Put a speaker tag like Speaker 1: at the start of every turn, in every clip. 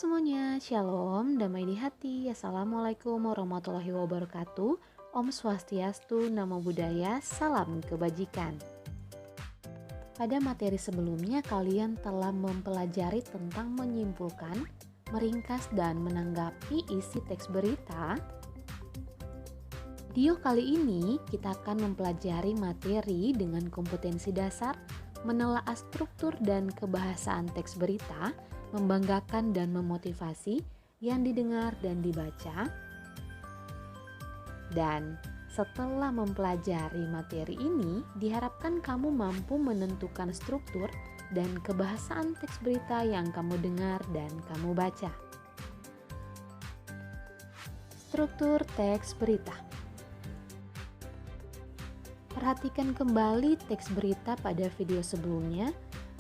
Speaker 1: semuanya, Shalom, damai di hati, Assalamualaikum warahmatullahi wabarakatuh. Om Swastiastu, Namo Buddhaya, salam kebajikan. Pada materi sebelumnya kalian telah mempelajari tentang menyimpulkan, meringkas dan menanggapi isi teks berita. Video kali ini kita akan mempelajari materi dengan kompetensi dasar, menelaah struktur dan kebahasaan teks berita, membanggakan dan memotivasi yang didengar dan dibaca. Dan setelah mempelajari materi ini, diharapkan kamu mampu menentukan struktur dan kebahasaan teks berita yang kamu dengar dan kamu baca. Struktur teks berita. Perhatikan kembali teks berita pada video sebelumnya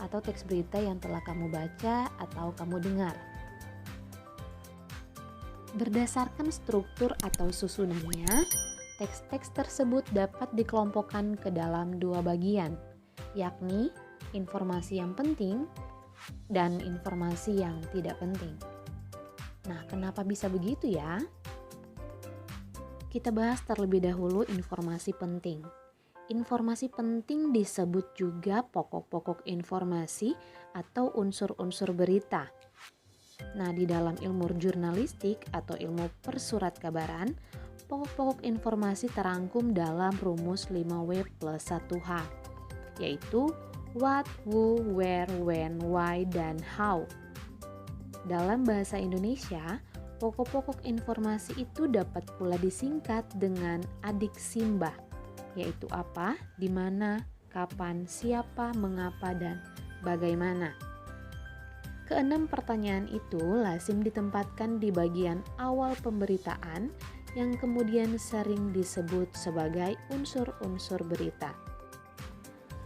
Speaker 1: atau teks berita yang telah kamu baca atau kamu dengar. Berdasarkan struktur atau susunannya, teks-teks tersebut dapat dikelompokkan ke dalam dua bagian, yakni informasi yang penting dan informasi yang tidak penting. Nah, kenapa bisa begitu ya? Kita bahas terlebih dahulu informasi penting. Informasi penting disebut juga pokok-pokok informasi atau unsur-unsur berita. Nah, di dalam ilmu jurnalistik atau ilmu persurat kabaran, pokok-pokok informasi terangkum dalam rumus 5W plus 1H, yaitu what, who, where, when, why, dan how. Dalam bahasa Indonesia, pokok-pokok informasi itu dapat pula disingkat dengan adik simbah, yaitu apa, di mana, kapan, siapa, mengapa, dan bagaimana. Keenam pertanyaan itu lazim ditempatkan di bagian awal pemberitaan yang kemudian sering disebut sebagai unsur-unsur berita.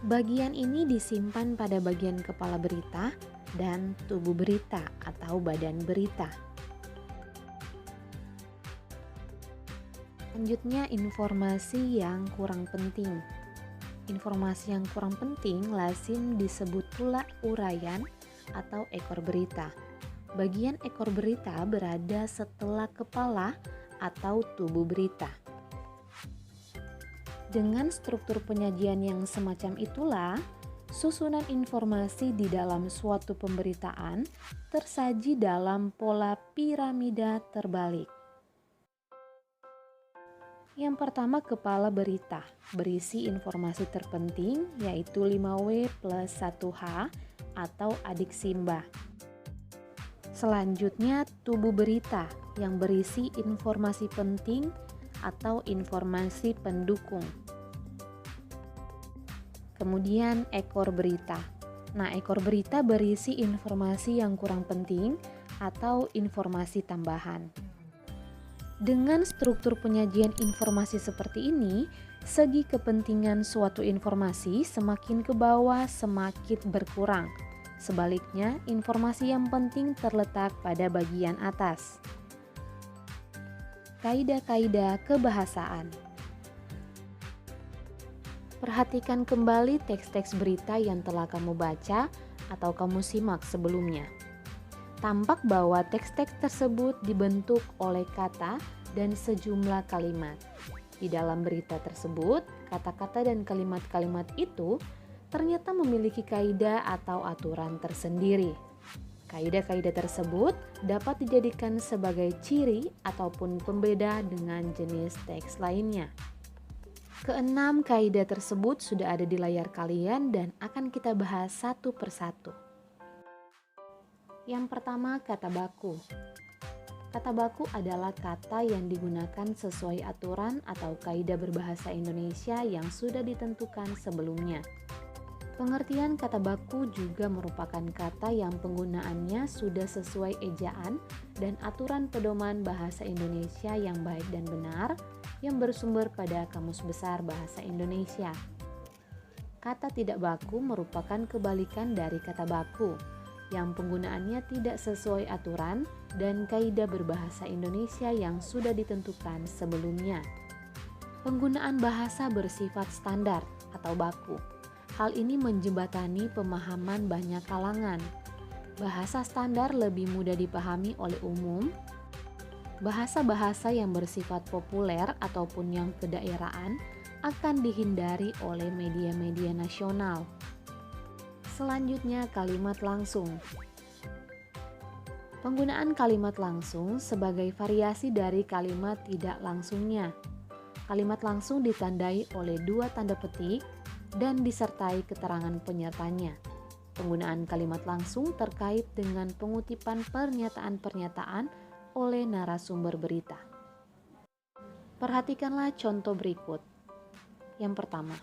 Speaker 1: Bagian ini disimpan pada bagian kepala berita dan tubuh berita atau badan berita. Selanjutnya, informasi yang kurang penting. Informasi yang kurang penting lazim disebut pula uraian atau ekor berita. Bagian ekor berita berada setelah kepala atau tubuh berita. Dengan struktur penyajian yang semacam itulah, susunan informasi di dalam suatu pemberitaan tersaji dalam pola piramida terbalik. Yang pertama, kepala berita berisi informasi terpenting yaitu 5W plus 1H atau adik simbah. Selanjutnya, tubuh berita yang berisi informasi penting atau informasi pendukung. Kemudian ekor berita. Nah, ekor berita berisi informasi yang kurang penting atau informasi tambahan. Dengan struktur penyajian informasi seperti ini, segi kepentingan suatu informasi semakin ke bawah semakin berkurang. Sebaliknya, informasi yang penting terletak pada bagian atas. Kaidah-kaidah kebahasaan. Perhatikan kembali teks-teks berita yang telah kamu baca atau kamu simak sebelumnya. Tampak bahwa teks-teks tersebut dibentuk oleh kata dan sejumlah kalimat. Di dalam berita tersebut, kata-kata dan kalimat-kalimat itu ternyata memiliki kaidah atau aturan tersendiri. Kaidah-kaidah tersebut dapat dijadikan sebagai ciri ataupun pembeda dengan jenis teks lainnya. Keenam kaidah tersebut sudah ada di layar kalian dan akan kita bahas satu persatu. Yang pertama, kata baku. Kata baku adalah kata yang digunakan sesuai aturan atau kaidah berbahasa Indonesia yang sudah ditentukan sebelumnya. Pengertian kata baku juga merupakan kata yang penggunaannya sudah sesuai ejaan dan aturan pedoman bahasa Indonesia yang baik dan benar yang bersumber pada Kamus Besar Bahasa Indonesia. Kata tidak baku merupakan kebalikan dari kata baku, yang penggunaannya tidak sesuai aturan dan kaidah berbahasa Indonesia yang sudah ditentukan sebelumnya. Penggunaan bahasa bersifat standar atau baku. Hal ini menjembatani pemahaman banyak kalangan. Bahasa standar lebih mudah dipahami oleh umum. Bahasa-bahasa yang bersifat populer ataupun yang kedaerahan akan dihindari oleh media-media nasional. Selanjutnya, kalimat langsung. Penggunaan kalimat langsung sebagai variasi dari kalimat tidak langsungnya. Kalimat langsung ditandai oleh dua tanda petik dan disertai keterangan penyertanya. Penggunaan kalimat langsung terkait dengan pengutipan pernyataan-pernyataan oleh narasumber berita. Perhatikanlah contoh berikut. Yang pertama,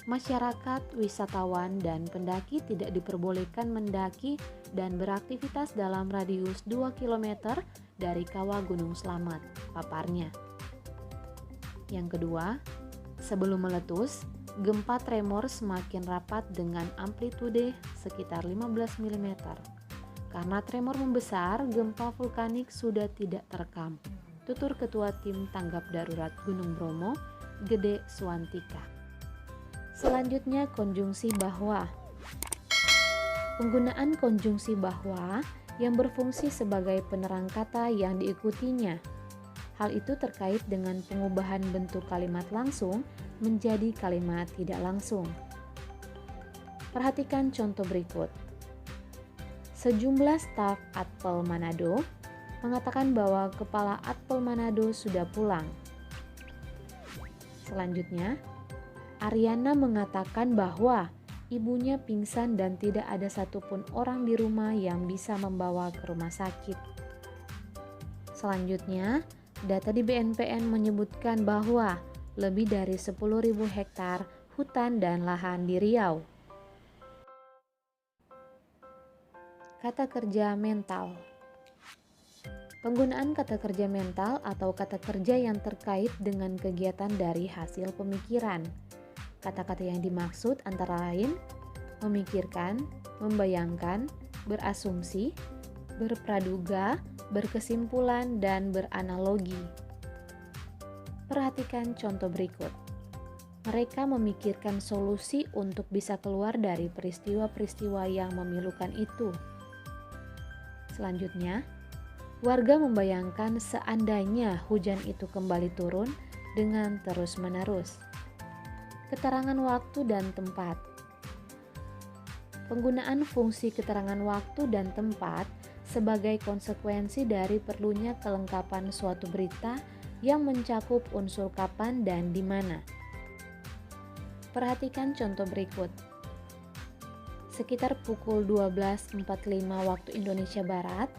Speaker 1: masyarakat, wisatawan, dan pendaki tidak diperbolehkan mendaki dan beraktivitas dalam radius 2 km dari kawah Gunung Slamet, paparnya. Yang kedua, sebelum meletus, gempa tremor semakin rapat dengan amplitude sekitar 15 mm. Karena tremor membesar, gempa vulkanik sudah tidak terekam. Tutur Ketua Tim Tanggap Darurat Gunung Bromo, Gede Suwantika. Selanjutnya, konjungsi bahwa. Penggunaan konjungsi bahwa yang berfungsi sebagai penerang kata yang diikutinya. Hal itu terkait dengan pengubahan bentuk kalimat langsung menjadi kalimat tidak langsung. Perhatikan contoh berikut. Sejumlah staf Atpel Manado mengatakan bahwa kepala Atpel Manado sudah pulang. Selanjutnya, Ariana mengatakan bahwa ibunya pingsan dan tidak ada satupun orang di rumah yang bisa membawa ke rumah sakit. Selanjutnya, data di BNPN menyebutkan bahwa lebih dari 10.000 hektar hutan dan lahan di Riau. Kata kerja mental. Penggunaan kata kerja mental atau kata kerja yang terkait dengan kegiatan dari hasil pemikiran. Kata-kata yang dimaksud antara lain memikirkan, membayangkan, berasumsi, berpraduga, berkesimpulan, dan beranalogi. Perhatikan contoh berikut. Mereka memikirkan solusi untuk bisa keluar dari peristiwa-peristiwa yang memilukan itu. Selanjutnya, warga membayangkan seandainya hujan itu kembali turun dengan terus-menerus. Keterangan waktu dan tempat. Penggunaan fungsi keterangan waktu dan tempat sebagai konsekuensi dari perlunya kelengkapan suatu berita yang mencakup unsur kapan dan di mana. Perhatikan contoh berikut. Sekitar pukul 12.45 waktu Indonesia Barat,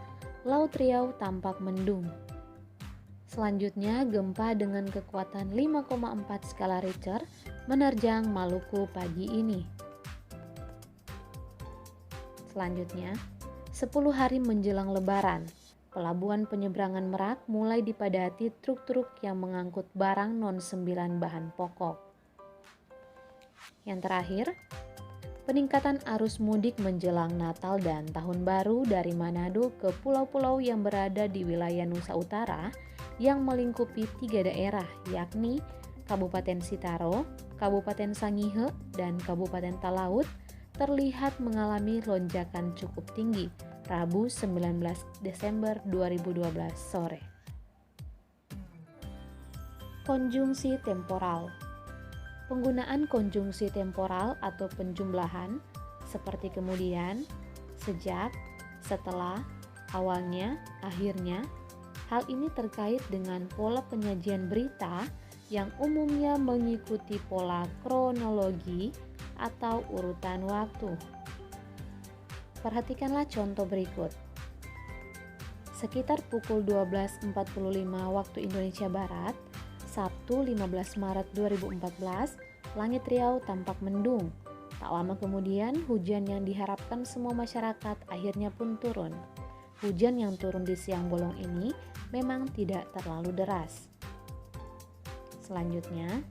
Speaker 1: Laut Riau tampak mendung. Selanjutnya, gempa dengan kekuatan 5,4 skala Richter menerjang Maluku pagi ini. Selanjutnya, 10 hari menjelang Lebaran, pelabuhan penyeberangan Merak mulai dipadati truk-truk yang mengangkut barang non-9 bahan pokok. Yang terakhir, peningkatan arus mudik menjelang Natal dan Tahun Baru dari Manado ke pulau-pulau yang berada di wilayah Nusa Utara yang melingkupi 3 daerah, yakni Kabupaten Sitaro, Kabupaten Sangihe, dan Kabupaten Talaut, terlihat mengalami lonjakan cukup tinggi Rabu 19 Desember 2012 sore. Konjungsi temporal. Penggunaan konjungsi temporal atau penjumlahan seperti kemudian, sejak, setelah, awalnya, akhirnya. Hal ini terkait dengan pola penyajian berita yang umumnya mengikuti pola kronologi atau urutan waktu. Perhatikanlah contoh berikut. Sekitar pukul 12.45 waktu Indonesia Barat, Sabtu 15 Maret 2014, langit Riau tampak mendung. Tak lama kemudian, hujan yang diharapkan semua masyarakat akhirnya pun turun. Hujan yang turun di siang bolong ini memang tidak terlalu deras. Selanjutnya,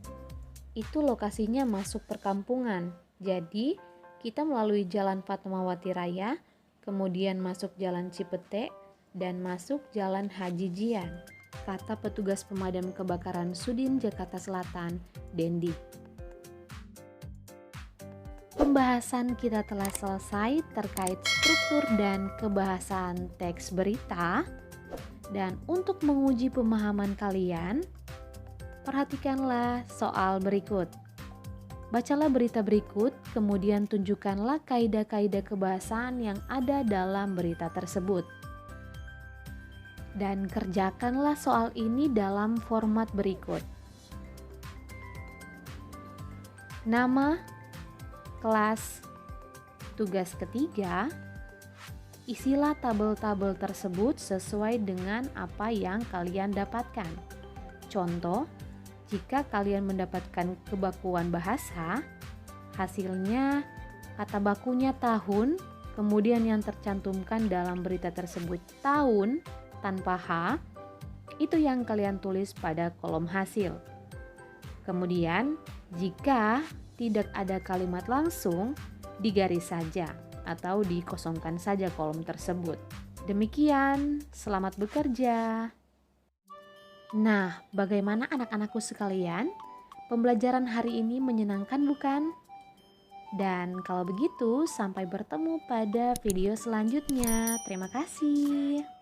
Speaker 1: itu lokasinya masuk perkampungan. Jadi, kita melalui Jalan Fatmawati Raya, kemudian masuk Jalan Cipete, dan masuk Jalan Haji Jian, kata petugas pemadam kebakaran Sudin Jakarta Selatan, Dendi. pembahasan kita telah selesai terkait struktur dan kebahasaan teks berita. Dan untuk menguji pemahaman kalian, perhatikanlah soal berikut. Bacalah berita berikut, kemudian tunjukkanlah kaidah-kaidah kebahasaan yang ada dalam berita tersebut. Dan kerjakanlah soal ini dalam format berikut. Nama, kelas, tugas ketiga, isilah tabel-tabel tersebut sesuai dengan apa yang kalian dapatkan. Contoh, jika kalian mendapatkan kebakuan bahasa, hasilnya kata bakunya tahun, kemudian yang tercantumkan dalam berita tersebut tahun tanpa H, itu yang kalian tulis pada kolom hasil. Kemudian, jika tidak ada kalimat langsung, digaris saja atau dikosongkan saja kolom tersebut. Demikian, selamat bekerja. Nah, bagaimana anak-anakku sekalian? Pembelajaran hari ini menyenangkan bukan? Dan kalau begitu, sampai bertemu pada video selanjutnya. Terima kasih.